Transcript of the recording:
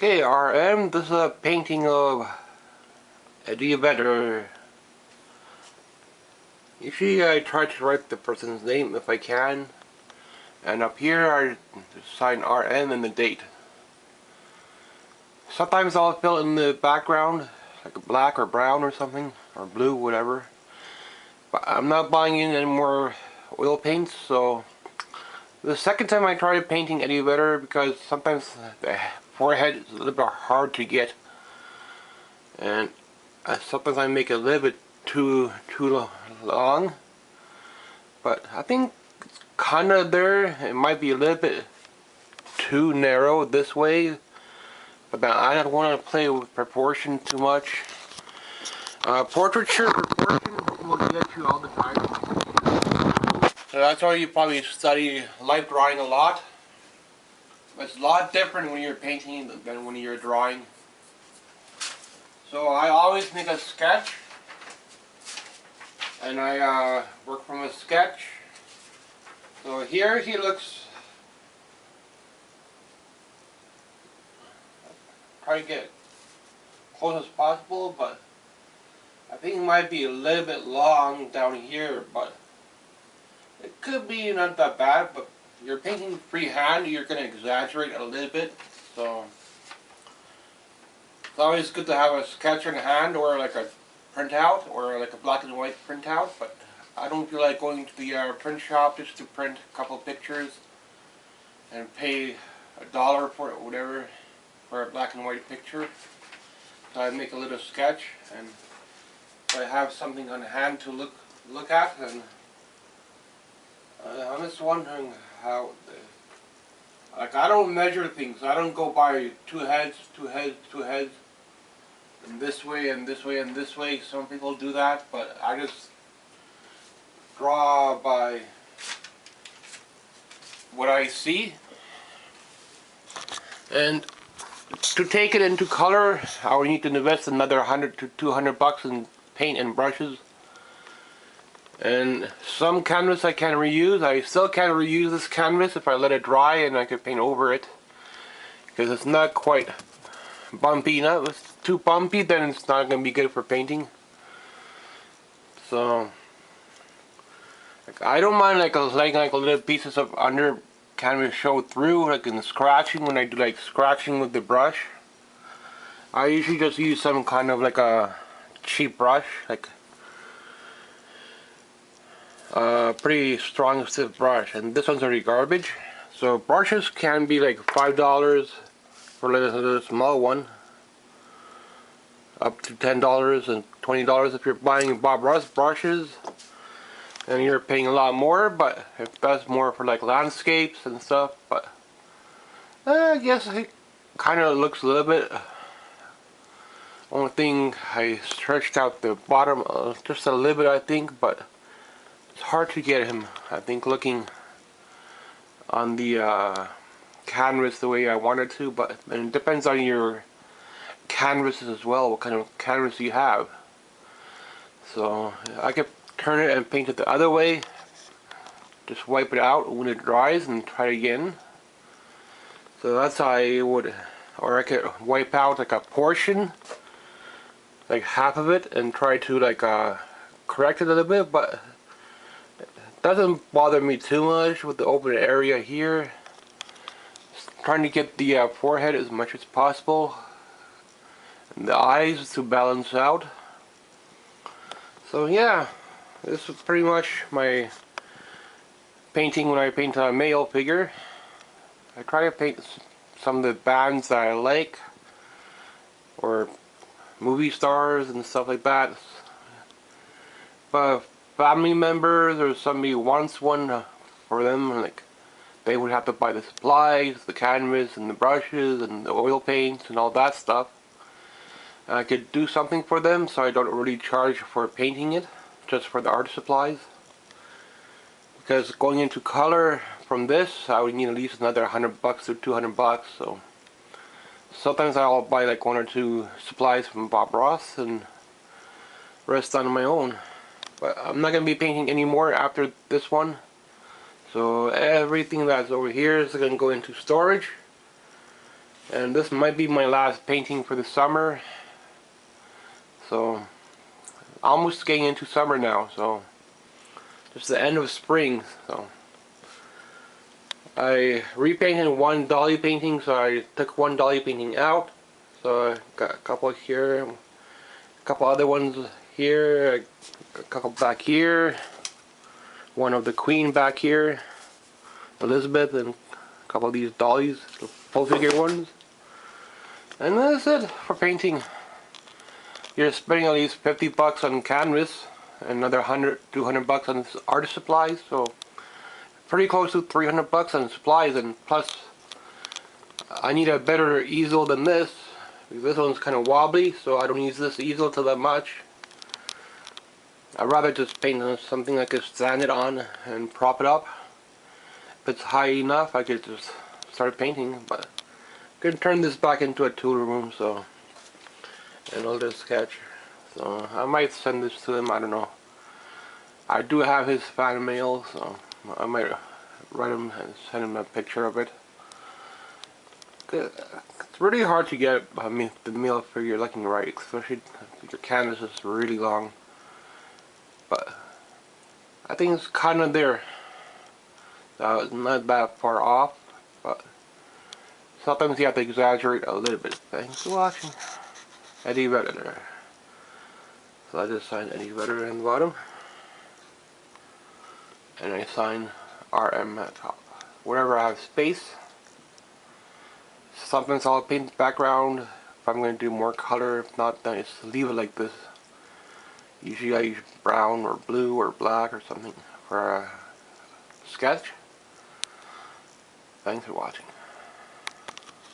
Okay, RM, this is a painting of a vedder. Usually I try to write the person's name if I can, and up here I sign RM and the date. Sometimes I'll fill in the background, like black or brown or something, or blue, whatever. But I'm not buying in any more oil paints, so the second time I tried painting Eddie Vedder, because sometimes the forehead is a little bit hard to get, and sometimes I make it a little bit too long, but I think it's kind of there. It might be a little bit too narrow this way, but now I don't want to play with proportion too much. Portraiture proportion will get you all the time, so that's why you probably study life drawing a lot. It's a lot different when you're painting than when you're drawing. So I always make a sketch, and I work from a sketch. So here he looks, try to get close as possible, but I think it might be a little bit long down here, but it could be not that bad. But you're painting freehand, you're going to exaggerate a little bit, so it's always good to have a sketch in hand, or like a printout, or like a black and white printout. But I don't feel like going to the print shop just to print a couple pictures and pay $1 for it, whatever, for a black and white picture. So I make a little sketch, and I have something on hand to look at. And I'm just wondering how, like, I don't measure things. I don't go by two heads, and this way and this way and this way. Some people do that, but I just draw by what I see. And to take it into color, I would need to invest another $100 to $200 in paint and brushes. And some canvas I can reuse. I still can't reuse this canvas if I let it dry and I could paint over it, because it's not quite bumpy enough. If it's too bumpy, then it's not going to be good for painting. So I don't mind letting like little pieces of under canvas show through, like in the scratching, when I do like scratching with the brush. I usually just use some kind of like a cheap brush, like a pretty strong stiff brush, and this one's already garbage. So brushes can be like $5 for a little small one, up to $10 and $20 if you're buying Bob Ross brushes, and you're paying a lot more. But if that's more for like landscapes and stuff, but I guess it kind of looks a little bit. Only thing, I stretched out the bottom just a little bit, I think, but it's hard to get him, I think, looking on the canvas the way I wanted to. But and it depends on your canvases as well, what kind of canvas you have. So I could turn it and paint it the other way, just wipe it out when it dries and try it again. So that's how I would, or I could wipe out like a portion, like half of it, and try to like correct it a little bit. But it doesn't bother me too much with the open area here. Just trying to get the forehead as much as possible, and the eyes to balance out. So yeah, this is pretty much my painting when I paint a male figure. I try to paint some of the bands that I like, or movie stars and stuff like that. But family members or somebody wants one for them, like they would have to buy the supplies, the canvas and the brushes and the oil paints and all that stuff. I could do something for them, so I don't really charge for painting it, just for the art supplies. Because going into color from this, I would need at least another $100 to $200. So sometimes I'll buy like 1 or 2 supplies from Bob Ross and rest on my own. But I'm not going to be painting anymore after this one. So everything that's over here is going to go into storage. And this might be my last painting for the summer. So almost getting into summer now, so just the end of spring. So I repainted one dolly painting, so I took one dolly painting out. So I got a couple here, a couple other ones here, a couple back here, one of the queen back here, Elizabeth, and a couple of these dollies, the full figure ones. And that's it for painting. You're spending at least 50 bucks on canvas, and another 100, 200 bucks on art supplies, so pretty close to 300 bucks on supplies. And plus I need a better easel than this, because this one's kind of wobbly, so I don't use this easel to that much. I'd rather just paint on something I could stand it on and prop it up. If it's high enough, I could just start painting, but I could turn this back into a tool room, so, and I'll just sketch. So I might send this to him, I don't know. I do have his fan mail, so I might write him and send him a picture of it. It's really hard to get the male figure looking right, especially if your canvas is really long. But I think it's kind of there. It's not that far off, but sometimes you have to exaggerate a little bit. Thanks for watching. Eddie Vedder. So I just signed Eddie Vedder in the bottom, and I sign RM at top. Wherever I have space. Sometimes I'll paint the background if I'm going to do more color. If not, then I just leave it like this. Usually I use brown or blue or black or something for a sketch. Thanks for watching.